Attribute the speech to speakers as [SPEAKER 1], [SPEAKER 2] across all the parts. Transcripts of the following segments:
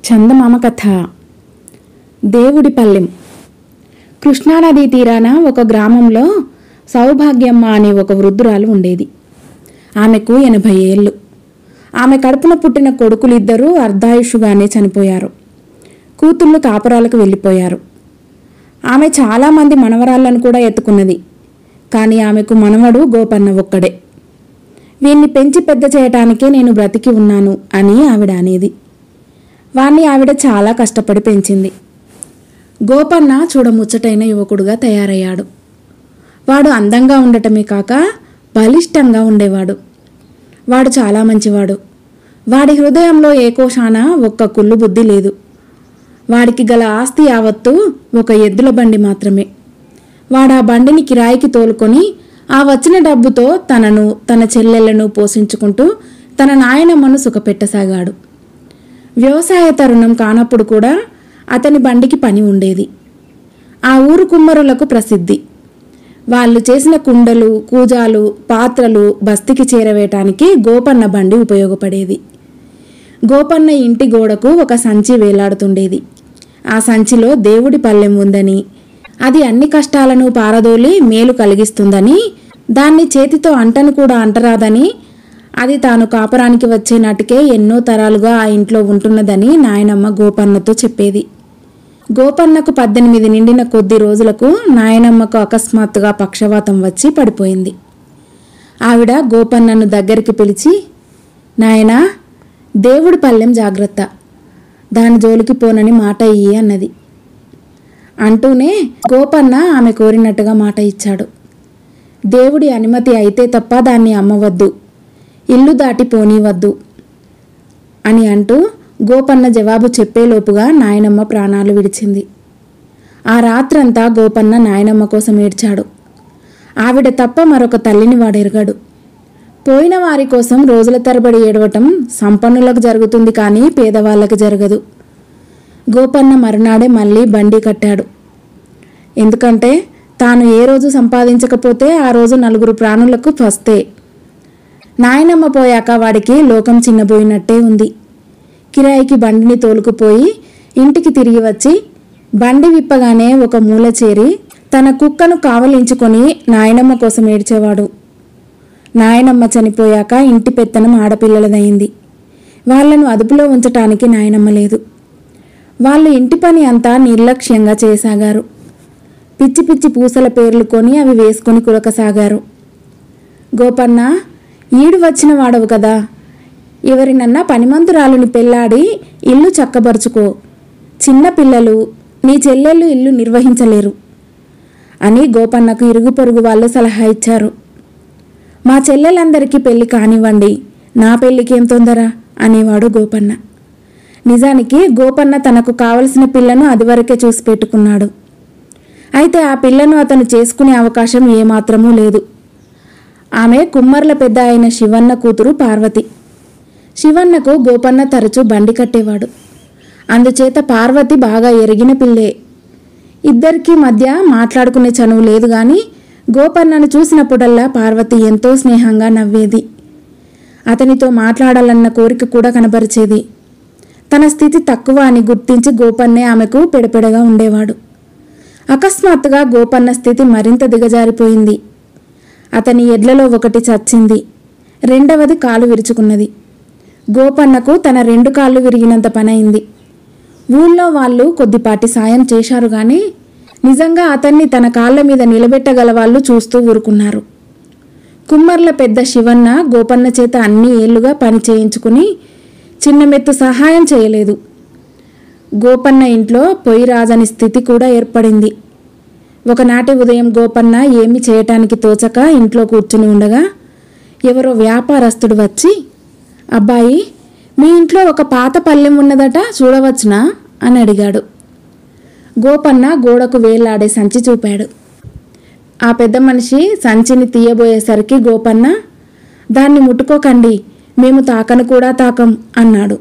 [SPEAKER 1] చందమామ కథ. దేవుడి పల్లెం. కృష్ణానదీ తీరాన ఒక గ్రామంలో సౌభాగ్యమ్మ అనే ఒక వృద్ధురాలు ఉండేది. ఆమెకు 80 ఏళ్ళు. ఆమె కడుపున పుట్టిన కొడుకులిద్దరూ అర్ధాయుషుగానే చనిపోయారు. కూతుళ్ళు కాపురాలకు వెళ్ళిపోయారు. ఆమె చాలామంది మనవరాళ్లను కూడా ఎత్తుకున్నది. కానీ ఆమెకు మనవడు గోపన్న ఒక్కడే. వీణ్ణి పెంచి పెద్ద చేయటానికే నేను బ్రతికి ఉన్నాను అని ఆవిడ అనేది. వాణ్ణి ఆవిడ చాలా కష్టపడి పెంచింది. గోపన్న చూడముచ్చటైన యువకుడుగా తయారయ్యాడు. వాడు అందంగా ఉండటమే కాక బలిష్టంగా ఉండేవాడు. వాడు చాలా మంచివాడు. వాడి హృదయంలో ఏ కోశాన ఒక్క కుళ్ళు బుద్ధి లేదు. వాడికి గల ఆస్తి యావత్తు ఒక ఎద్దుల బండి మాత్రమే. వాడు ఆ బండిని కిరాయికి తోలుకొని ఆ వచ్చిన డబ్బుతో తనను తన చెల్లెళ్లను పోషించుకుంటూ తన నాయనమ్మను సుఖపెట్టసాగాడు. వ్యవసాయ తరుణం కానప్పుడు కూడా అతని బండికి పని ఉండేది. ఆ ఊరు కుమ్మరులకు ప్రసిద్ధి. వాళ్ళు చేసిన కుండలు, కూజాలు, పాత్రలు బస్తికి చేరవేయటానికి గోపన్న బండి ఉపయోగపడేది. గోపన్న ఇంటి గోడకు ఒక సంచి వేలాడుతుండేది. ఆ సంచిలో దేవుడి పల్లెం ఉందని, అది అన్ని కష్టాలను పారదోలి మేలు కలిగిస్తుందని, దాన్ని చేతితో అంటను కూడా అంటరాదని, అది తాను కాపురానికి వచ్చే నాటికే ఎన్నో తరాలుగా ఆ ఇంట్లో ఉంటున్నదని నాయనమ్మ గోపన్నతో చెప్పేది. గోపన్నకు 18 నిండిన కొద్ది రోజులకు నాయనమ్మకు అకస్మాత్తుగా పక్షవాతం వచ్చి పడిపోయింది. ఆవిడ గోపన్నను దగ్గరికి పిలిచి, నాయనా, దేవుడి పల్లెం జాగ్రత్త, దాని జోలికి పోనని మాట ఇయ్యి అన్నది. అంటూనే గోపన్న ఆమె కోరినట్టుగా మాట ఇచ్చాడు. దేవుడి అనుమతి అయితే తప్ప దాన్ని అమ్మవద్దు, ఇల్లు దాటి పోనీవద్దు అని అంటూ గోపన్న జవాబు చెప్పేలోపుగా నాయనమ్మ ప్రాణాలు విడిచింది. ఆ రాత్రంతా గోపన్న నాయనమ్మ కోసం ఏడ్చాడు. ఆవిడ తప్ప మరొక తల్లిని వాడెరగడు. పోయిన వారి కోసం రోజుల తరబడి ఏడవటం సంపన్నులకు జరుగుతుంది కానీ పేదవాళ్ళకి జరగదు. గోపన్న మరునాడే మళ్ళీ బండి కట్టాడు. ఎందుకంటే తాను ఏ రోజు సంపాదించకపోతే ఆ రోజు 4 ప్రాణులకు ఫస్తే. నాయనమ్మ పోయాక వాడికి లోకం చిన్నబోయినట్టే ఉంది. కిరాయికి బండిని తోలుకుపోయి ఇంటికి తిరిగి వచ్చి బండి విప్పగానే ఒక మూల చేరి తన కుక్కను కావలించుకొని నాయనమ్మ కోసం ఏడ్చేవాడు. నాయనమ్మ చనిపోయాక ఇంటి పెత్తనం ఆడపిల్లలదయింది. వాళ్లను అదుపులో ఉంచటానికి నాయనమ్మ లేదు. వాళ్ళు ఇంటి పని అంతా నిర్లక్ష్యంగా చేయసాగారు. పిచ్చి పిచ్చి పూసల పేర్లు కొని అవి వేసుకొని కులకసాగారు. గోపన్న, ఈడు వచ్చిన వాడవు కదా, ఎవరినన్నా పనిమంతురాలుని పెళ్లాడి ఇల్లు చక్కబరుచుకో, చిన్న పిల్లలు, నీ చెల్లెళ్ళు ఇల్లు నిర్వహించలేరు అని గోపన్నకు ఇరుగు పొరుగు వాళ్ళు సలహా ఇచ్చారు. మా చెల్లెలందరికీ పెళ్లి కానివ్వండి, నా పెళ్లికేం తొందర అనేవాడు గోపన్న. నిజానికి గోపన్న తనకు కావలసిన పిల్లను అదివరకే చూసి పెట్టుకున్నాడు. అయితే ఆ పిల్లను అతను చేసుకునే అవకాశం ఏమాత్రమూ లేదు. ఆమె కుమ్మర్ల పెద్ద అయిన శివన్న కూతురు పార్వతి. శివన్నకు గోపన్న తరచూ బండి కట్టేవాడు. అందుచేత పార్వతి బాగా ఎరిగిన పిల్లే. ఇద్దరికీ మధ్య మాట్లాడుకునే చనువు లేదు గాని గోపన్నను చూసినప్పుడల్లా పార్వతి ఎంతో స్నేహంగా నవ్వేది. అతనితో మాట్లాడాలన్న కోరిక కూడా కనబరిచేది. తన స్థితి తక్కువ అని గుర్తించి గోపన్నే ఆమెకు పెడపెడగా ఉండేవాడు. అకస్మాత్తుగా గోపన్న స్థితి మరింత దిగజారిపోయింది. అతని ఎడ్లలో ఒకటి చచ్చింది, రెండవది కాలు విరుచుకున్నది. గోపన్నకు తన 2 కాళ్ళు విరిగినంత పనైంది. ఊళ్ళో వాళ్ళు కొద్దిపాటి సాయం చేశారు గాని నిజంగా అతన్ని తన కాళ్ళ మీద నిలబెట్టగల వాళ్ళు చూస్తూ ఊరుకున్నారు. కుమ్మర్ల పెద్ద శివన్న గోపన్న చేత అన్ని ఏళ్లుగా పని చేయించుకుని చిన్నమెత్తు సహాయం చేయలేదు. గోపన్న ఇంట్లో పొయ్యి రాజని స్థితి కూడా ఏర్పడింది. ఒకనాటి ఉదయం గోపన్న ఏమి చేయటానికి తోచక ఇంట్లో కూర్చుని ఉండగా ఎవరో వ్యాపారస్తుడు వచ్చి, అబ్బాయి, మీ ఇంట్లో ఒక పాత పల్లెం ఉన్నదట, చూడవచ్చునా అని అడిగాడు. గోపన్న గోడకు వేలాడే సంచి చూపాడు. ఆ పెద్ద మనిషి సంచిని తీయబోయేసరికి గోపన్న, దాన్ని ముట్టుకోకండి, మేము తాకను కూడా తాకం అన్నాడు.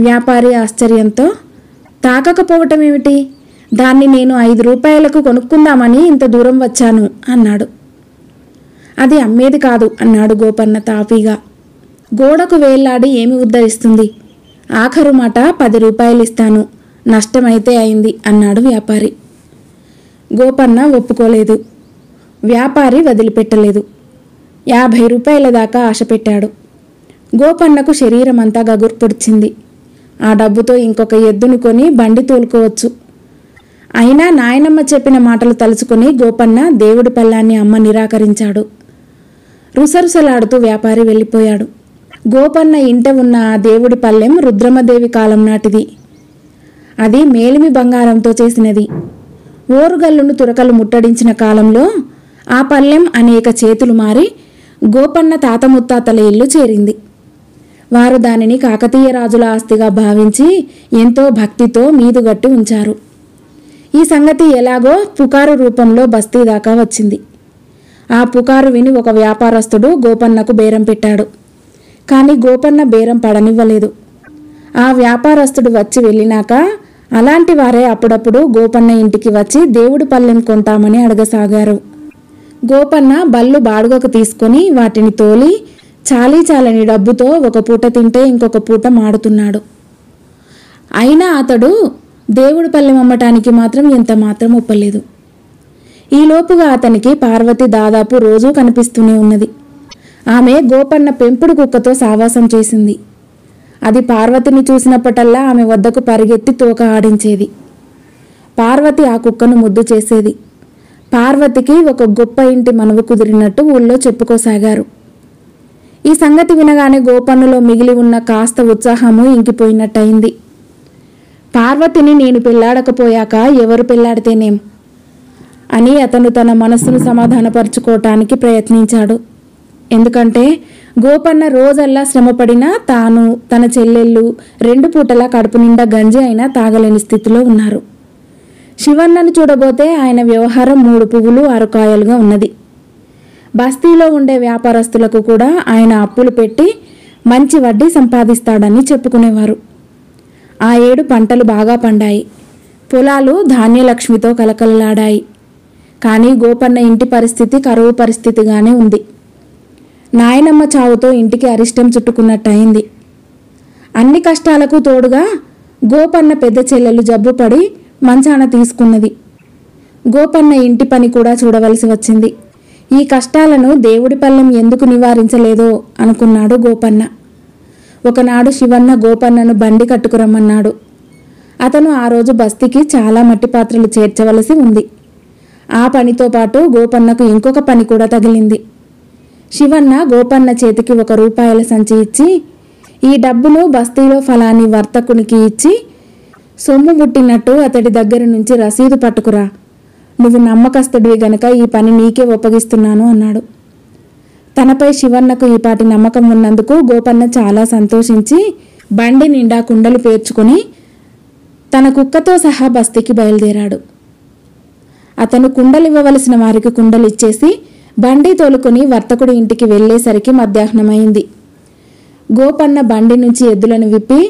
[SPEAKER 1] వ్యాపారి ఆశ్చర్యంతో, తాకకపోవటం ఏమిటి, దాన్ని నేను 5 రూపాయలకు కొనుక్కుందామని ఇంత దూరం వచ్చాను అన్నాడు. అది అమ్మేది కాదు అన్నాడు గోపన్న తాపీగా. గోడకు వేళ్లాడి ఏమి ఉద్ధరిస్తుంది, ఆఖరు మాట 10 రూపాయలు ఇస్తాను, నష్టమైతే అయింది అన్నాడు వ్యాపారి. గోపన్న ఒప్పుకోలేదు. వ్యాపారి వదిలిపెట్టలేదు. 50 రూపాయల దాకా ఆశ పెట్టాడు. గోపన్నకు శరీరం అంతా గగుర్పొడిచింది. ఆ డబ్బుతో ఇంకొక ఎద్దును కొని బండి తోలుకోవచ్చు. అయినా నాయనమ్మ చెప్పిన మాటలు తలుచుకొని గోపన్న దేవుడి పళ్ళాన్ని అమ్మ నిరాకరించాడు. రుసరుసలాడుతూ వ్యాపారి వెళ్ళిపోయాడు. గోపన్న ఇంట ఉన్న ఆ దేవుడి పళ్ళెం రుద్రమదేవి కాలం నాటిది. అది మేలిమి బంగారంతో చేసినది. ఓరుగల్లును తురకలు ముట్టడించిన కాలంలో ఆ పళ్ళెం అనేక చేతులు మారి గోపన్న తాత ముత్తాతల ఇల్లు చేరింది. వారు దానిని కాకతీయ రాజుల ఆస్తిగా భావించి ఎంతో భక్తితో మీదుగట్టి ఉంచారు. ఈ సంగతి ఎలాగో పుకారు రూపంలో బస్తీ దాకా వచ్చింది. ఆ పుకారు విని ఒక వ్యాపారస్తుడు గోపన్నకు బేరం పెట్టాడు. కానీ గోపన్న బేరం పడనివ్వలేదు. ఆ వ్యాపారస్తుడు వచ్చి వెళ్ళినాక అలాంటి వారే అప్పుడప్పుడు గోపన్న ఇంటికి వచ్చి దేవుడి పళ్ళెం కొంటామని అడగసాగారు. గోపన్న బళ్ళు బాడుగకు తీసుకొని వాటిని తోలి చాలీ డబ్బుతో ఒక పూట తింటే ఇంకొక పూట మాడుతున్నాడు. అయినా అతడు దేవుడి పళ్ళెం అమ్మటానికి మాత్రం ఎంత మాత్రం ఒప్పలేదు. ఈలోపుగా అతనికి పార్వతి దాదాపు రోజూ కనిపిస్తూనే ఉన్నది. ఆమె గోపన్న పెంపుడు కుక్కతో సావాసం చేసింది. అది పార్వతిని చూసినప్పటల్లా ఆమె వద్దకు పరిగెత్తి తోక ఆడించేది. పార్వతి ఆ కుక్కను ముద్దు చేసేది. పార్వతికి ఒక గొప్ప ఇంటి మనవు కుదిరినట్టు ఊళ్ళో చెప్పుకోసాగారు. ఈ సంగతి వినగానే గోపన్నలో మిగిలి ఉన్న కాస్త ఉత్సాహము ఇంకిపోయినట్టయింది. పార్వతిని నేను పెళ్లాడకపోయాక ఎవరు పెళ్లాడితేనేం అని అతను తన మనస్సును సమాధానపరుచుకోవటానికి ప్రయత్నించాడు. ఎందుకంటే గోపన్న రోజల్లా శ్రమపడినా తాను తన చెల్లెళ్ళు 2 పూటలా కడుపు నిండా గంజి అయినా తాగలేని స్థితిలో ఉన్నారు. శివన్నను చూడబోతే ఆయన వ్యవహారం 3 పువ్వులు 6 కాయలుగా ఉన్నది. బస్తీలో ఉండే వ్యాపారస్తులకు కూడా ఆయన అప్పులు పెట్టి మంచి వడ్డీ సంపాదిస్తాడని చెప్పుకునేవారు. ఆ ఏడు పంటలు బాగా పండాయి. పొలాలు ధాన్యలక్ష్మితో కలకలలాడాయి. కానీ గోపన్న ఇంటి పరిస్థితి కరువు పరిస్థితిగానే ఉంది. నాయనమ్మ చావుతో ఇంటికి అరిష్టం చుట్టుకున్నట్టయింది. అన్ని కష్టాలకు తోడుగా గోపన్న పెద్ద చెల్లెలు జబ్బుపడి మంచాన తీసుకున్నది. గోపన్న ఇంటి పని కూడా చూడవలసి వచ్చింది. ఈ కష్టాలను దేవుడి పళ్ళెం ఎందుకు నివారించలేదో అనుకున్నాడు గోపన్న. ఒకనాడు శివన్న గోపన్నను బండి కట్టుకురమ్మన్నాడు. అతను ఆ రోజు బస్తీకి చాలా మట్టి పాత్రలు చేర్చవలసి ఉంది. ఆ పనితో పాటు గోపన్నకు ఇంకొక పని కూడా తగిలింది. శివన్న గోపన్న చేతికి 1 రూపాయల సంచి ఇచ్చి, ఈ డబ్బును బస్తీలో ఫలాని వర్తకునికి ఇచ్చి సొమ్ము ముట్టినట్టు అతడి దగ్గర నుంచి రసీదు పట్టుకురా, నువ్వు నమ్మకస్తుడివి గనక ఈ పని నీకే ఒప్పగిస్తున్నాను అన్నాడు. తనపై శివన్నకు ఈపాటి నమ్మకం ఉన్నందుకు గోపన్న చాలా సంతోషించి బండి నిండా కుండలు పేర్చుకుని తన కుక్కతో సహా బస్తీకి బయలుదేరాడు. అతను కుండలివ్వవలసిన వారికి కుండలు ఇచ్చేసి బండి తోలుకొని వర్తకుడి ఇంటికి వెళ్ళేసరికి మధ్యాహ్నమైంది. గోపన్న బండి నుంచి ఎద్దులను విప్పి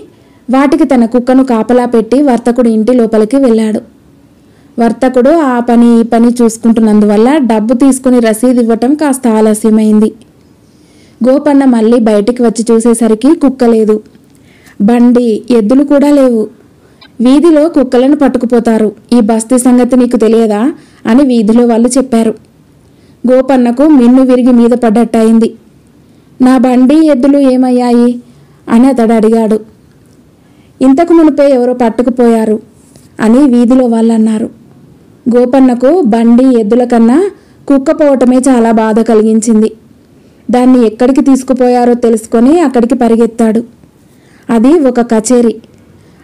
[SPEAKER 1] వాటికి తన కుక్కను కాపలా పెట్టి వర్తకుడి ఇంటి లోపలికి వెళ్ళాడు. వర్తకుడు ఆ పని ఈ పని చూసుకుంటున్నందువల్ల డబ్బు తీసుకుని రసీదు ఇవ్వటం కాస్త ఆలస్యమైంది. గోపన్న మళ్ళీ బయటికి వచ్చి చూసేసరికి కుక్క లేదు. బండి ఎద్దులు కూడా లేవు. వీధిలో కుక్కలను పట్టుకుపోతారు, ఈ బస్తీ సంగతి నీకు తెలియదా అని వీధిలో వాళ్ళు చెప్పారు. గోపన్నకు మిన్ను విరిగి మీద పడ్డట్టయింది. నా బండి ఎద్దులు ఏమయ్యాయి అని అతడు అడిగాడు. ఇంతకు మునిపే ఎవరో పట్టుకుపోయారు అని వీధిలో వాళ్ళన్నారు. గోపన్నకు బండి ఎద్దుల కన్నా కుక్క పోవటమే చాలా బాధ కలిగించింది. దాన్ని ఎక్కడికి తీసుకుపోయారో తెలుసుకొని అక్కడికి పరిగెత్తాడు. అది ఒక కచేరీ.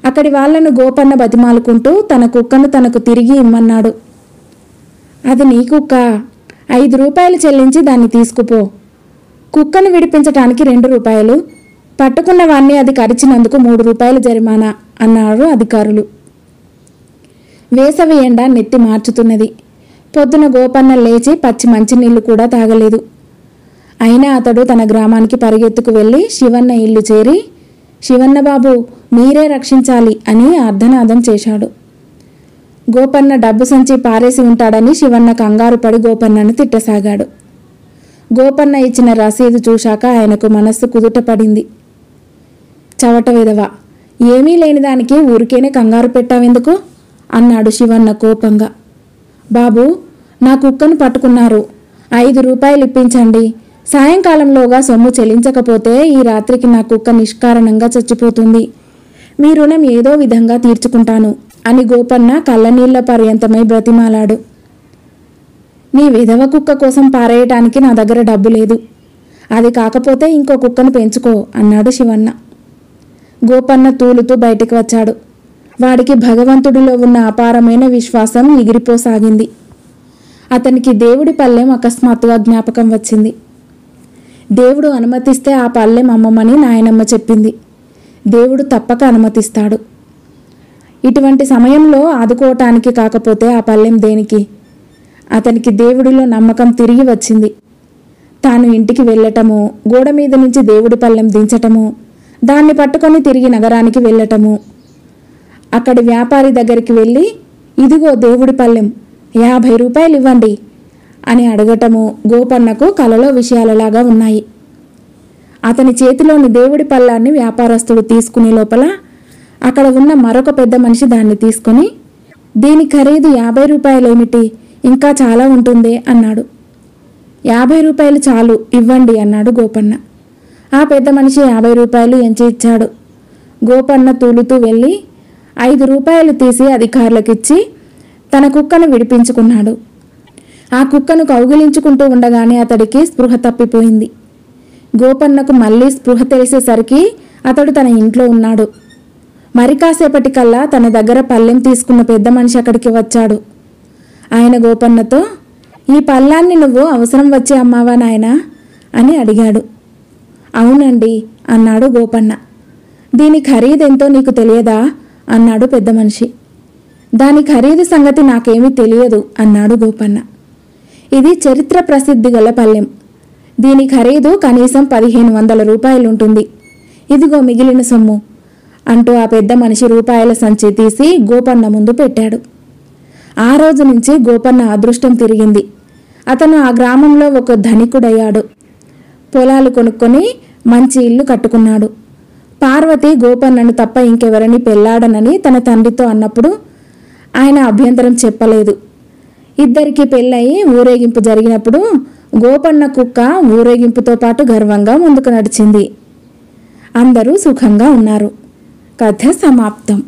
[SPEAKER 1] అక్కడి వాళ్లను గోపన్న బతిమాలుకుంటూ తన కుక్కను తనకు తిరిగి ఇమ్మన్నాడు. అది నీ కుక్క, 5 రూపాయలు చెల్లించి దాన్ని తీసుకుపో. కుక్కను విడిపించటానికి 2 రూపాయలు, పట్టుకున్న వాణ్ణి అది కరిచినందుకు 3 రూపాయలు జరిమానా అన్నారు అధికారులు. వేసవి ఎండ నెత్తి మార్చుతున్నది. పొద్దున గోపన్న లేచి పచ్చి మంచినీళ్లు కూడా తాగలేదు. అయినా అతడు తన గ్రామానికి పరిగెత్తుకు వెళ్ళి శివన్న ఇల్లు చేరి, శివన్న బాబు మీరే రక్షించాలి అని ఆర్ధనాదం చేశాడు. గోపన్న డబ్బు సంచి పారేసి ఉంటాడని శివన్న కంగారు పడి గోపన్నను తిట్టసాగాడు. గోపన్న ఇచ్చిన రసీదు చూశాక ఆయనకు మనస్సు కుదుట పడింది. చవట విధవ, ఏమీ లేని దానికి ఊరికేనే కంగారు పెట్టావెందుకు అన్నాడు శివన్న కోపంగా. బాబు, నా కుక్కను పట్టుకున్నారు, 5 రూపాయలు ఇప్పించండి. సాయంకాలంలోగా సొమ్ము చెల్లించకపోతే ఈ రాత్రికి నా కుక్క నిష్కారణంగా చచ్చిపోతుంది. మీ రుణం ఏదో విధంగా తీర్చుకుంటాను అని గోపన్న కళ్ళనీళ్ల పర్యంతమై బ్రతిమాలాడు. నీ విధవ కుక్క కోసం పారేయటానికి నా దగ్గర డబ్బు లేదు. అది కాకపోతే ఇంకో కుక్కను పెంచుకో అన్నాడు శివన్న. గోపన్న తూలుతూ బయటికి వచ్చాడు. వాడికి భగవంతుడిలో ఉన్న అపారమైన విశ్వాసం ఎగిరిపోసాగింది. అతనికి దేవుడి పళ్ళెం అకస్మాత్తుగా జ్ఞాపకం వచ్చింది. దేవుడు అనుమతిస్తే ఆ పళ్ళెం అమ్మమని నాయనమ్మ చెప్పింది. దేవుడు తప్పక అనుమతిస్తాడు. ఇటువంటి సమయంలో ఆదుకోవటానికి కాకపోతే ఆ పళ్ళెం దేనికి? అతనికి దేవుడిలో నమ్మకం తిరిగి వచ్చింది. తాను ఇంటికి వెళ్ళటము, గోడ మీద నుంచి దేవుడి పళ్ళెం దించటము, దాన్ని పట్టుకొని తిరిగి నగరానికి వెళ్ళటము, అక్కడి వ్యాపారి దగ్గరికి వెళ్ళి ఇదిగో దేవుడి పళ్ళెం, 50 రూపాయలు ఇవ్వండి అని అడగటము గోపన్నకు కలలో విషయాలలాగా ఉన్నాయి. అతని చేతిలోని దేవుడి పళ్ళాన్ని వ్యాపారస్తుడు తీసుకునే లోపల అక్కడ ఉన్న మరొక పెద్ద మనిషి దాన్ని తీసుకొని, దీని ఖరీదు 50 రూపాయలేమిటి, ఇంకా చాలా ఉంటుందే అన్నాడు. 50 రూపాయలు చాలు, ఇవ్వండి అన్నాడు గోపన్న. ఆ పెద్ద మనిషి 50 రూపాయలు ఎంచి ఇచ్చాడు. గోపన్న తూలుతూ వెళ్ళి 5 రూపాయలు తీసి అధికారులకిచ్చి తన కుక్కను విడిపించుకున్నాడు. ఆ కుక్కను కౌగిలించుకుంటూ ఉండగానే అతడికి స్పృహ తప్పిపోయింది. గోపన్నకు మళ్ళీ స్పృహ తెలిసేసరికి అతడు తన ఇంట్లో ఉన్నాడు. మరి కాసేపటికల్లా తన దగ్గర పళ్ళెం తీసుకున్న పెద్ద మనిషి అక్కడికి వచ్చాడు. ఆయన గోపన్నతో, ఈ పళ్ళాన్ని నువ్వు అవసరం వచ్చి అమ్మావా నాయనా అని అడిగాడు. అవునండి అన్నాడు గోపన్న. దీని ఖరీదెంతో నీకు తెలియదా అన్నాడు పెద్ద మనిషి. దాని ఖరీదు సంగతి నాకేమీ తెలియదు అన్నాడు గోపన్న. ఇది చరిత్ర ప్రసిద్ధి గల పళ్ళెం. దీని ఖరీదు కనీసం 1500 రూపాయలుంటుంది. ఇదిగో మిగిలిన సొమ్ము అంటూ ఆ పెద్ద మనిషి రూపాయల సంచి తీసి గోపన్న ముందు పెట్టాడు. ఆ రోజు నుంచి గోపన్న అదృష్టం తిరిగింది. అతను ఆ గ్రామంలో ఒక ధనికుడయ్యాడు. పొలాలు కొనుక్కొని మంచి ఇల్లు కట్టుకున్నాడు. పార్వతి గోపన్నను తప్ప ఇంకెవరిని పెళ్లాడనని తన తండ్రితో అన్నప్పుడు ఆయన అభ్యంతరం చెప్పలేదు. ఇద్దరికి పెళ్ళయి ఊరేగింపు జరిగినప్పుడు గోపన్న కుక్క ఊరేగింపుతో పాటు గర్వంగా ముందుకు నడిచింది. అందరూ సుఖంగా ఉన్నారు. కథ సమాప్తం.